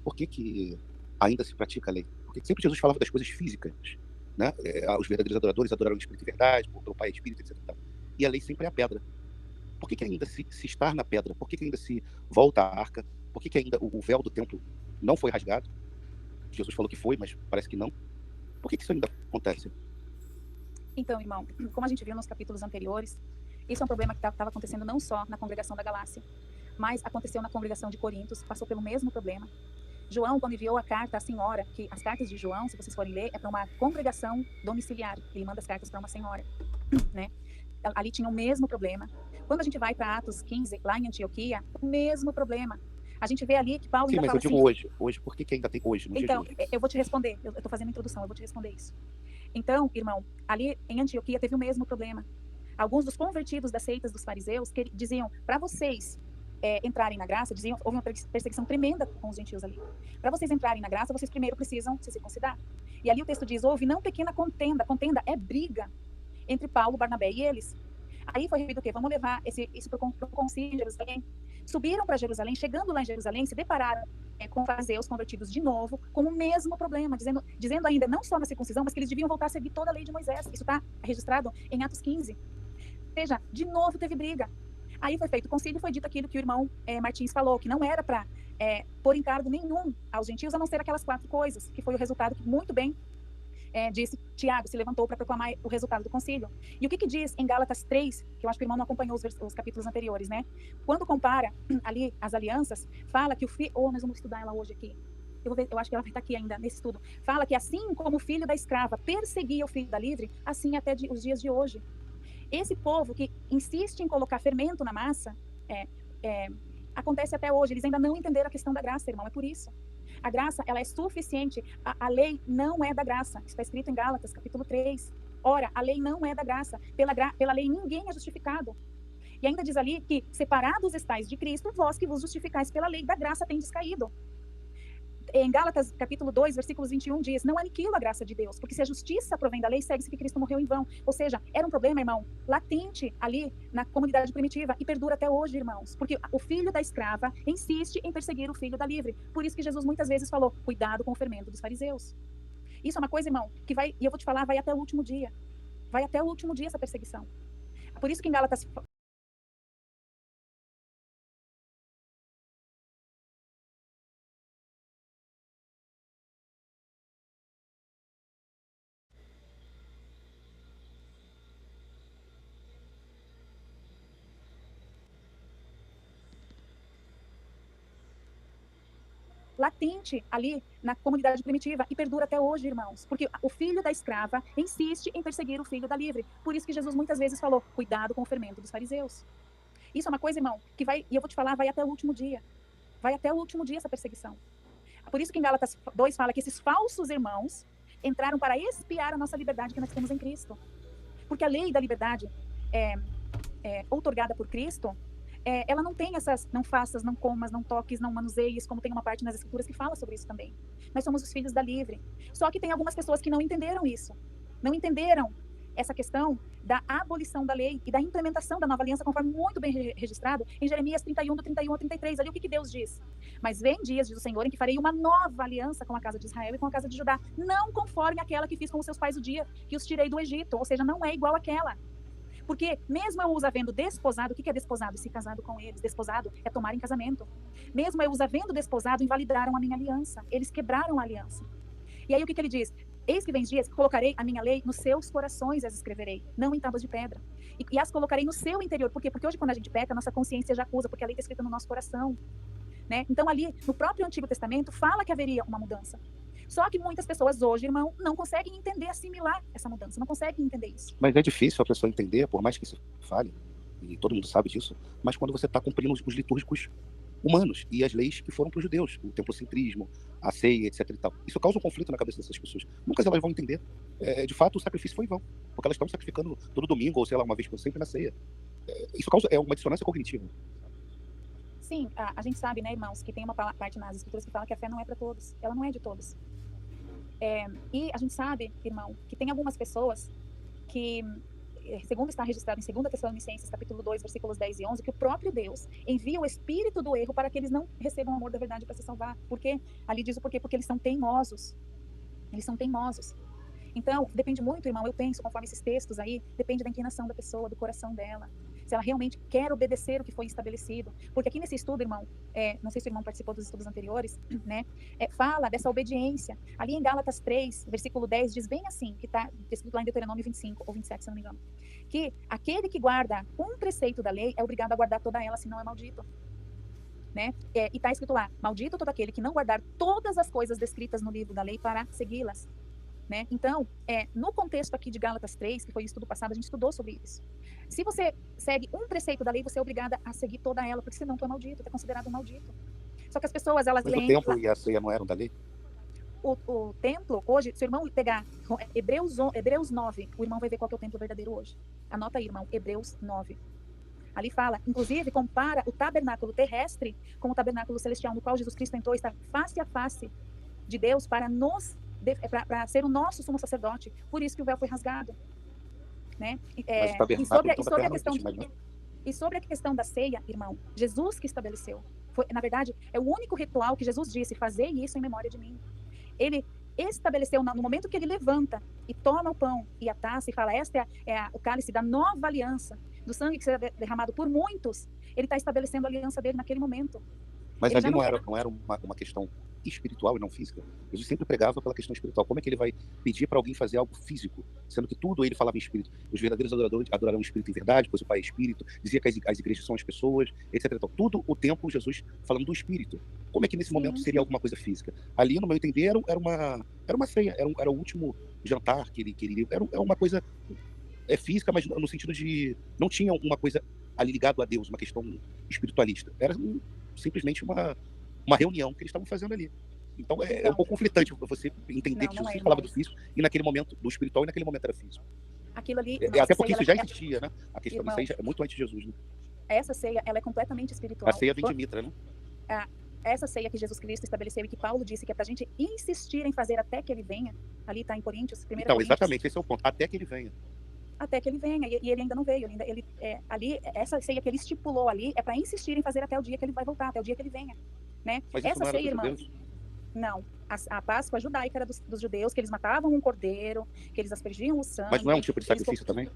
por que que ainda se pratica a lei? Porque sempre Jesus falava das coisas físicas, né? Os verdadeiros adoradores adoraram o Espírito e verdade, pelo Pai e Espírito, etc. E tal. E a lei sempre é a pedra. Por que que ainda se estar na pedra? Por que que ainda se volta à arca? Por que que ainda o véu do templo não foi rasgado? Jesus falou que foi, mas parece que não. Por que que isso ainda acontece? Então, irmão, como a gente viu nos capítulos anteriores, isso é um problema que estava acontecendo não só na congregação da Galácia, mas aconteceu na congregação de Corintos, passou pelo mesmo problema. João, quando enviou a carta à senhora, que as cartas de João, se vocês forem ler, é para uma congregação domiciliar. Ele manda as cartas para uma senhora, né? Ali tinha o mesmo problema. Quando a gente vai para Atos 15, lá em Antioquia, o mesmo problema. A gente vê ali que Paulo Sim, ainda mas eu fala assim. digo hoje. Hoje, por que que ainda tem hoje, no dia de Então, hoje? eu vou te responder. Eu estou fazendo a introdução, eu vou te responder isso. Então, irmão, ali em Antioquia teve o mesmo problema. Alguns dos convertidos das seitas dos fariseus que diziam, para vocês entrarem na graça, diziam, houve uma perseguição tremenda com os gentios ali. Para vocês entrarem na graça, vocês primeiro precisam se circuncidar. E ali o texto diz, houve não pequena contenda, contenda é briga entre Paulo, Barnabé e eles. Aí foi revido o quê? Vamos levar isso para o concílio em Jerusalém. Subiram para Jerusalém, chegando lá em Jerusalém, se depararam com fariseus convertidos de novo, com o mesmo problema, dizendo ainda não só na circuncisão, mas que eles deviam voltar a seguir toda a lei de Moisés. Isso está registrado em Atos 15. Veja, de novo teve briga. Aí foi feito o concílio e foi dito aquilo que o irmão Martins falou, que não era para pôr encargo nenhum aos gentios, a não ser aquelas 4 coisas, que foi o resultado que muito bem disse Tiago, se levantou para proclamar o resultado do concílio. E o que diz em Gálatas 3, que eu acho que o irmão não acompanhou os capítulos anteriores, né? Quando compara ali as alianças, fala que o filho... nós vamos estudar ela hoje aqui. Eu acho que ela vai estar aqui ainda nesse estudo. Fala que assim como o filho da escrava perseguia o filho da livre, assim até os dias de hoje. Esse povo que insiste em colocar fermento na massa, acontece até hoje. Eles ainda não entenderam a questão da graça, irmão, é por isso. A graça, ela é suficiente. A lei não é da graça. Está escrito em Gálatas, capítulo 3. Ora, a lei não é da graça. Pela lei ninguém é justificado. E ainda diz ali que, separados estáis de Cristo, vós que vos justificais pela lei da graça tendes caído. Em Gálatas, capítulo 2, versículos 21, diz, não aniquila a graça de Deus, porque se a justiça provém da lei, segue-se que Cristo morreu em vão. Ou seja, era um problema, irmão, latente ali na comunidade primitiva e perdura até hoje, irmãos, porque o filho da escrava insiste em perseguir o filho da livre. Por isso que Jesus muitas vezes falou, cuidado com o fermento dos fariseus. Isso é uma coisa, irmão, que vai, e eu vou te falar, vai até o último dia. Vai até o último dia essa perseguição. Por isso que em Gálatas... latente ali na comunidade primitiva e perdura até hoje, irmãos, porque o filho da escrava insiste em perseguir o filho da livre. Por isso que Jesus muitas vezes falou, cuidado com o fermento dos fariseus. Isso é uma coisa, irmão, que vai, e eu vou te falar, vai até o último dia. Vai até o último dia essa perseguição. Por isso que em Gálatas 2 fala que esses falsos irmãos entraram para expiar a nossa liberdade que nós temos em Cristo. Porque a lei da liberdade outorgada por Cristo, ela não tem essas não faças, não comas, não toques, não manuseies, como tem uma parte nas escrituras que fala sobre isso também. Nós somos os filhos da livre. Só que tem algumas pessoas que não entenderam isso. Não entenderam essa questão da abolição da lei e da implementação da nova aliança, conforme muito bem registrado em Jeremias 31, do 31 ao 33. Ali o que Deus diz? Mas vem dias, diz o Senhor, em que farei uma nova aliança com a casa de Israel e com a casa de Judá, não conforme aquela que fiz com os seus pais o dia que os tirei do Egito, ou seja, não é igual àquela. Porque mesmo eu os havendo desposado, o que é desposado? Se casado com eles. Desposado é tomar em casamento. Mesmo eu os havendo desposado, invalidaram a minha aliança. Eles quebraram a aliança. E aí o que ele diz? Eis que vem dias, colocarei a minha lei nos seus corações, as escreverei, não em tábuas de pedra. E as colocarei no seu interior. Por quê? Porque hoje quando a gente peca, a nossa consciência já acusa, porque a lei está escrita no nosso coração. Né? Então ali, no próprio Antigo Testamento, fala que haveria uma mudança. Só que muitas pessoas hoje, irmão, não conseguem entender, assimilar essa mudança, não conseguem entender isso. Mas é difícil a pessoa entender, por mais que se fale, e todo mundo sabe disso, mas quando você está cumprindo os litúrgicos humanos e as leis que foram para os judeus, o templocentrismo, a ceia, etc. E tal. Isso causa um conflito na cabeça dessas pessoas. Nunca elas vão entender. De fato, o sacrifício foi em vão, porque elas estão sacrificando todo domingo, ou sei lá, uma vez por sempre na ceia. Isso causa uma dissonância cognitiva. Sim, a gente sabe, né, irmãos, que tem uma parte nas escrituras que fala que a fé não é para todos. Ela não é de todos. E a gente sabe, irmão, que tem algumas pessoas que segundo está registrado em 2 Tessalonicenses, capítulo 2, versículos 10 e 11, que o próprio Deus envia o espírito do erro para que eles não recebam o amor da verdade para se salvar. Por quê? Ali diz o porquê, porque eles são teimosos. Eles são teimosos. Então, depende muito, irmão, eu penso, conforme esses textos aí, depende da inclinação da pessoa, do coração dela. Se ela realmente quer obedecer o que foi estabelecido. Porque aqui nesse estudo, irmão, não sei se o irmão participou dos estudos anteriores, né? Fala dessa obediência. Ali em Gálatas 3, versículo 10, diz bem assim, que está escrito lá em Deuteronômio 25 ou 27, se não me engano. Que aquele que guarda um preceito da lei é obrigado a guardar toda ela, senão é maldito. Né? E está escrito lá, maldito todo aquele que não guardar todas as coisas descritas no livro da lei para segui-las. Né? Então, no contexto aqui de Gálatas 3, que foi o estudo passado, a gente estudou sobre isso. Se você segue um preceito da lei, você é obrigada a seguir toda ela, porque senão tu é maldito, tu é considerado maldito. Só que as pessoas, elas Mas leem... o templo e a ceia não eram da lei? O templo, hoje, se o irmão pegar Hebreus 9, o irmão vai ver qual que é o templo verdadeiro hoje. Anota aí, irmão, Hebreus 9. Ali fala, inclusive, compara o tabernáculo terrestre com o tabernáculo celestial, no qual Jesus Cristo entrou e está face a face de Deus para ser o nosso sumo sacerdote. Por isso que o véu foi rasgado. Né? E sobre a questão da ceia, irmão, Jesus que estabeleceu. Na verdade, é o único ritual que Jesus disse, fazei isso em memória de mim. Ele estabeleceu, no momento que ele levanta e toma o pão e a taça e fala, esta o cálice da nova aliança, do sangue que será derramado por muitos, ele está estabelecendo a aliança dele naquele momento. Mas ali não era uma questão espiritual e não física. Jesus sempre pregava pela questão espiritual. Como é que ele vai pedir para alguém fazer algo físico, sendo que tudo ele falava em espírito? Os verdadeiros adoradores adoraram o espírito em verdade, pois o Pai é espírito, dizia que as igrejas são as pessoas, etc. Então, tudo o tempo Jesus falando do espírito. Como é que nesse momento seria alguma coisa física? Ali, no meu entender, era uma ceia, era o último jantar que ele queria. Era uma coisa física, mas no sentido de não tinha uma coisa ali ligado a Deus, uma questão espiritualista. Era simplesmente uma reunião que eles estavam fazendo ali. Então é um pouco conflitante você entender que Jesus falava do físico e naquele momento do espiritual e naquele momento era físico. Aquilo ali, até porque isso já existia, né? A questão disso aí é muito antes de Jesus, né? Essa ceia, ela é completamente espiritual. A ceia vem de Mitra, né? Essa ceia que Jesus Cristo estabeleceu e que Paulo disse que é pra gente insistir em fazer até que ele venha. Ali está em Coríntios, 1 Então, Coríntios. Exatamente, esse é o ponto. Até que ele venha. Até que ele venha, e ele ainda não veio. Ali, essa ceia que ele estipulou ali é para insistir em fazer até o dia que ele vai voltar, até o dia que ele venha. Né? Mas essa ceia, irmão, não. A Páscoa judaica era dos judeus, que eles matavam um cordeiro, que eles aspergiam o sangue. Mas não é um tipo de sacrifício também?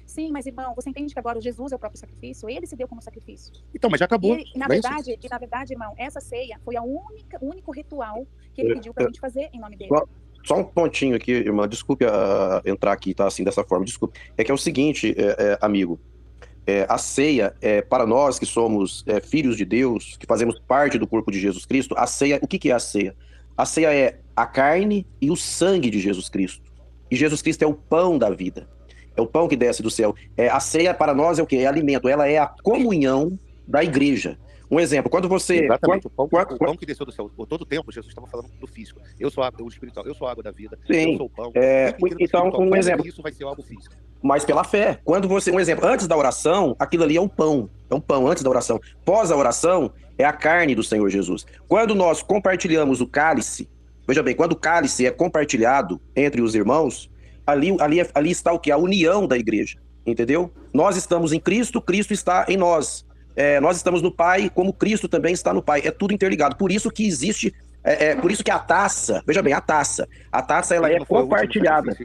Sim, mas irmão, você entende que agora o Jesus é o próprio sacrifício? Ele se deu como sacrifício. Então, mas já acabou. Na verdade, irmão, essa ceia foi o único ritual que ele pediu pra gente fazer em nome dele. Só um pontinho aqui, irmã, desculpe entrar aqui, tá, assim, dessa forma, desculpe. É que é o seguinte, amigo, a ceia, para nós que somos filhos de Deus, que fazemos parte do corpo de Jesus Cristo, a ceia, o que é a ceia? A ceia é a carne e o sangue de Jesus Cristo. E Jesus Cristo é o pão da vida. É o pão que desce do céu. A ceia para nós é o quê? É alimento. Ela é a comunhão da igreja. Um exemplo, quando você... Exatamente, o pão que desceu do céu. Por todo o tempo, Jesus estava falando do físico. Eu sou o espiritual, eu sou a água da vida, sim, eu sou o pão. Então, um exemplo. Isso vai ser algo físico. Mas pela fé. Quando você... Um exemplo, antes da oração, aquilo ali é um pão. É um pão antes da oração. Pós a oração, é a carne do Senhor Jesus. Quando nós compartilhamos o cálice, veja bem, quando o cálice é compartilhado entre os irmãos, ali está o que? A união da igreja, entendeu? Nós estamos em Cristo, Cristo está em nós. Nós estamos no Pai, como Cristo também está no Pai. É tudo interligado. Por isso que existe, por isso que a taça, veja bem, a taça ela é compartilhada.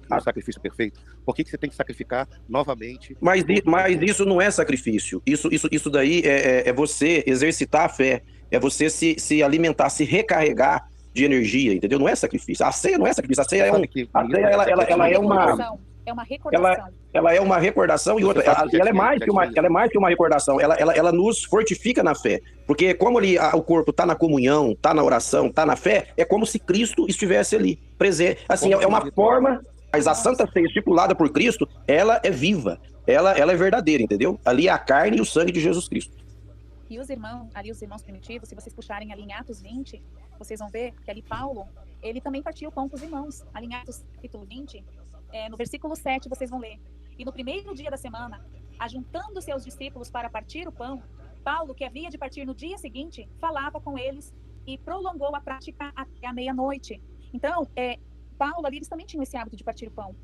O sacrifício perfeito. Por que você tem que sacrificar novamente? Mas isso não é sacrifício. Isso daí é você exercitar a fé. É você se alimentar, se recarregar de energia, entendeu? Não é sacrifício. A ceia não é sacrifício. A ceia ela é uma... É uma recordação. Ela é uma recordação e outra. Ela é mais que uma recordação. Ela nos fortifica na fé. Porque como ali o corpo está na comunhão, está na oração, está na fé, é como se Cristo estivesse ali presente. Assim, é uma forma. Mas a Santa Ceia estipulada por Cristo, ela é viva. Ela é verdadeira, entendeu? Ali é a carne e o sangue de Jesus Cristo. E os irmãos primitivos, se vocês puxarem ali em Atos 20, vocês vão ver que ali Paulo, ele também partiu o pão com os irmãos. Ali em Atos capítulo 20, no versículo 7, vocês vão ler. E no primeiro dia da semana, ajuntando seus discípulos para partir o pão, Paulo, que havia de partir no dia seguinte, falava com eles e prolongou a prática até a meia-noite. Então, Paulo ali, eles também tinham esse hábito de partir o pão.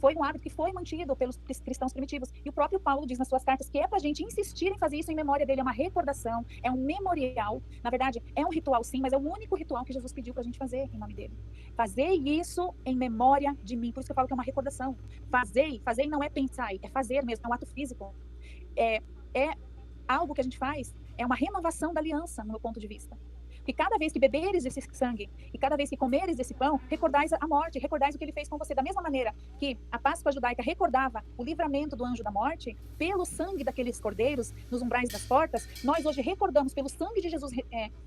foi um hábito que foi mantido pelos cristãos primitivos. E o próprio Paulo diz nas suas cartas que é para a gente insistir em fazer isso em memória dele. É uma recordação, é um memorial. Na verdade, é um ritual sim, mas é o único ritual que Jesus pediu para a gente fazer em nome dele. Fazer isso em memória de mim. Por isso que eu falo que é uma recordação. Fazer não é pensar, é fazer mesmo, é um ato físico. É algo que a gente faz, é uma renovação da aliança, no meu ponto de vista. Porque cada vez que beberes esse sangue e cada vez que comeres esse pão, recordais a morte, recordais o que ele fez com você. Da mesma maneira que a Páscoa judaica recordava o livramento do anjo da morte, pelo sangue daqueles cordeiros nos umbrais das portas, nós hoje recordamos pelo sangue de Jesus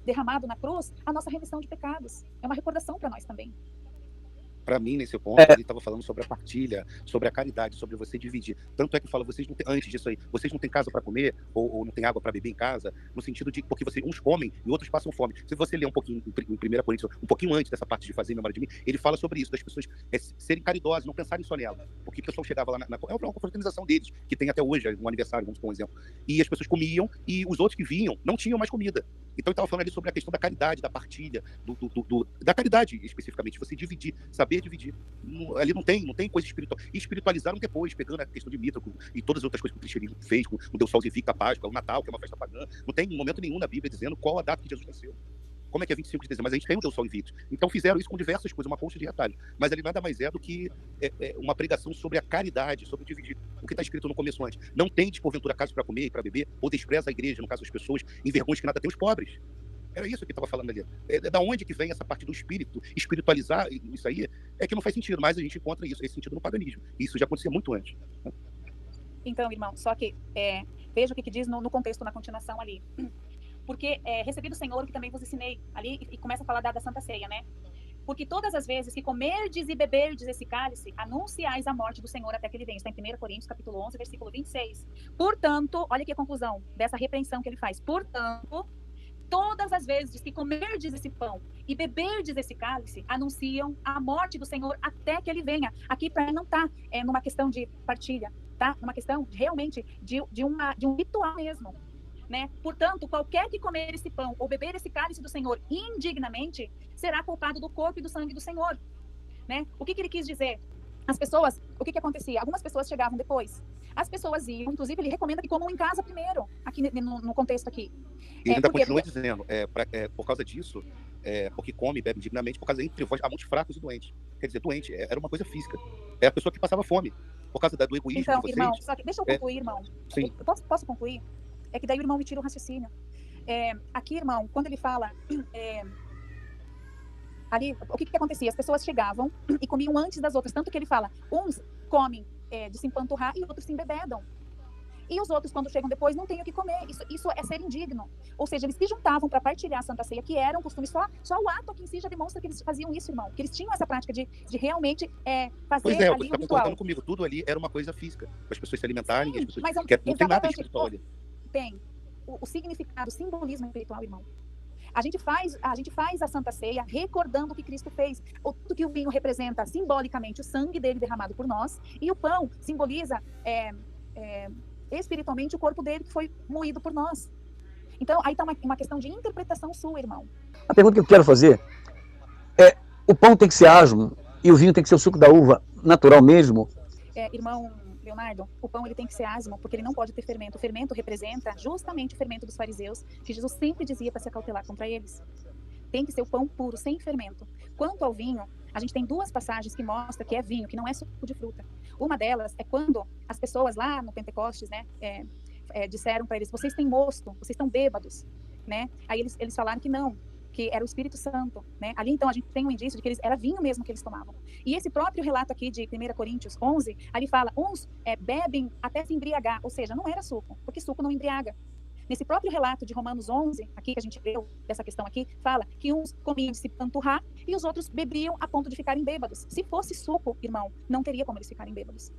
derramado na cruz, a nossa remissão de pecados. É uma recordação para nós também. Para mim, nesse ponto, ele estava falando sobre a partilha, sobre a caridade, sobre você dividir. Tanto é que fala, vocês não têm, antes disso aí, vocês não têm casa para comer, ou não têm água para beber em casa, no sentido de, porque uns comem e outros passam fome. Se você ler um pouquinho em 1 Coríntios, um pouquinho antes dessa parte de fazer em memória de mim, ele fala sobre isso, das pessoas serem caridosas, não pensarem só nela. Porque o pessoal chegava lá, é uma confraternização deles, que tem até hoje, um aniversário, vamos por um exemplo. E as pessoas comiam, e os outros que vinham não tinham mais comida. Então ele estava falando ali sobre a questão da caridade, da partilha, da caridade especificamente, você dividir, saber dividir. Ali não tem coisa espiritual. E espiritualizaram depois, pegando a questão de mito e todas as outras coisas que o cristianismo fez, com o Deus Sol Zivica, a Páscoa, o Natal, que é uma festa pagã. Não tem momento nenhum na Bíblia dizendo qual a data que Jesus nasceu. Como é que é 25 de dezembro? Mas a gente tem o Deus Sol Invictus. Então fizeram isso com diversas coisas, uma colcha de retalho. Mas ele nada mais é do que uma pregação sobre a caridade, sobre dividir. O que está escrito no começo antes. Não tendes, porventura, casa para comer e para beber, ou despreza a igreja, no caso as pessoas, envergonhas que nada tem os pobres. Era isso que estava falando ali. Da onde que vem essa parte do espírito? Espiritualizar isso aí é que não faz sentido, mas a gente encontra esse sentido no paganismo. Isso já acontecia muito antes. Então, irmão, só que veja o que diz no contexto, na continuação ali. Porque recebi do Senhor o que também vos ensinei ali, e começa a falar da Santa Ceia, né? Porque todas as vezes que comerdes e beberdes esse cálice, anunciais a morte do Senhor até que ele venha. Está em 1 Coríntios, capítulo 11, versículo 26. Portanto, olha aqui a conclusão dessa repreensão que ele faz. Portanto, todas as vezes que comerdes esse pão e beberdes esse cálice, anunciam a morte do Senhor até que ele venha. Aqui para não estar numa questão de partilha, tá? Numa questão realmente de um ritual mesmo. Né? Portanto, qualquer que comer esse pão ou beber esse cálice do Senhor indignamente, será culpado do corpo e do sangue do Senhor. Né? O que ele quis dizer? As pessoas, o que acontecia? Algumas pessoas chegavam depois. As pessoas iam, inclusive ele recomenda que comam em casa primeiro, aqui no contexto aqui. E ainda continua dizendo, por causa disso, porque come e bebe indignamente, por causa entre vós há muitos fracos e doentes. Quer dizer, doente, era uma coisa física. É a pessoa que passava fome, por causa do egoísmo então, de vocês. Irmão, só que deixa eu concluir, irmão. Sim. Posso concluir? É que daí o irmão me tira o raciocínio. Aqui, irmão, quando ele fala... ali, o que acontecia? As pessoas chegavam e comiam antes das outras. Tanto que ele fala, uns comem de se empanturrar e outros se embebedam. E os outros, quando chegam depois, não têm o que comer. Isso é ser indigno. Ou seja, eles se juntavam para partilhar a Santa Ceia, que era um costume. Só o ato aqui em si já demonstra que eles faziam isso, irmão. Que eles tinham essa prática de realmente fazer pois ali você um está ritual. concordando comigo. Tudo ali era uma coisa física. Para as pessoas se alimentarem. Sim, as pessoas... mas não tem nada espiritual ali. Tem. O significado, o simbolismo espiritual, irmão. A gente faz a Santa Ceia recordando o que Cristo fez. Tudo que o vinho representa simbolicamente o sangue dele derramado por nós, e o pão simboliza espiritualmente o corpo dele que foi moído por nós. Então, aí está uma questão de interpretação sua, irmão. A pergunta que eu quero fazer o pão tem que ser asmo e o vinho tem que ser o suco da uva natural mesmo? Irmão Leonardo, o pão ele tem que ser asmo, porque ele não pode ter fermento. O fermento representa justamente o fermento dos fariseus, que Jesus sempre dizia para se acautelar contra eles. Tem que ser o pão puro, sem fermento. Quanto ao vinho, a gente tem duas passagens que mostram que é vinho, que não é suco de fruta. Uma delas é quando as pessoas lá no Pentecostes, né, disseram para eles, vocês têm mosto, vocês estão bêbados, né? Aí eles falaram que não, que era o Espírito Santo, né? Ali então a gente tem um indício de que era vinho mesmo que eles tomavam. E esse próprio relato aqui de 1 Coríntios 11, ali fala, uns bebem até se embriagar, ou seja, não era suco, porque suco não embriaga. Nesse próprio relato de Romanos 11, aqui que a gente leu, dessa questão aqui, fala que uns comiam de se panturrar e os outros bebiam a ponto de ficarem bêbados. Se fosse suco, irmão, não teria como eles ficarem bêbados.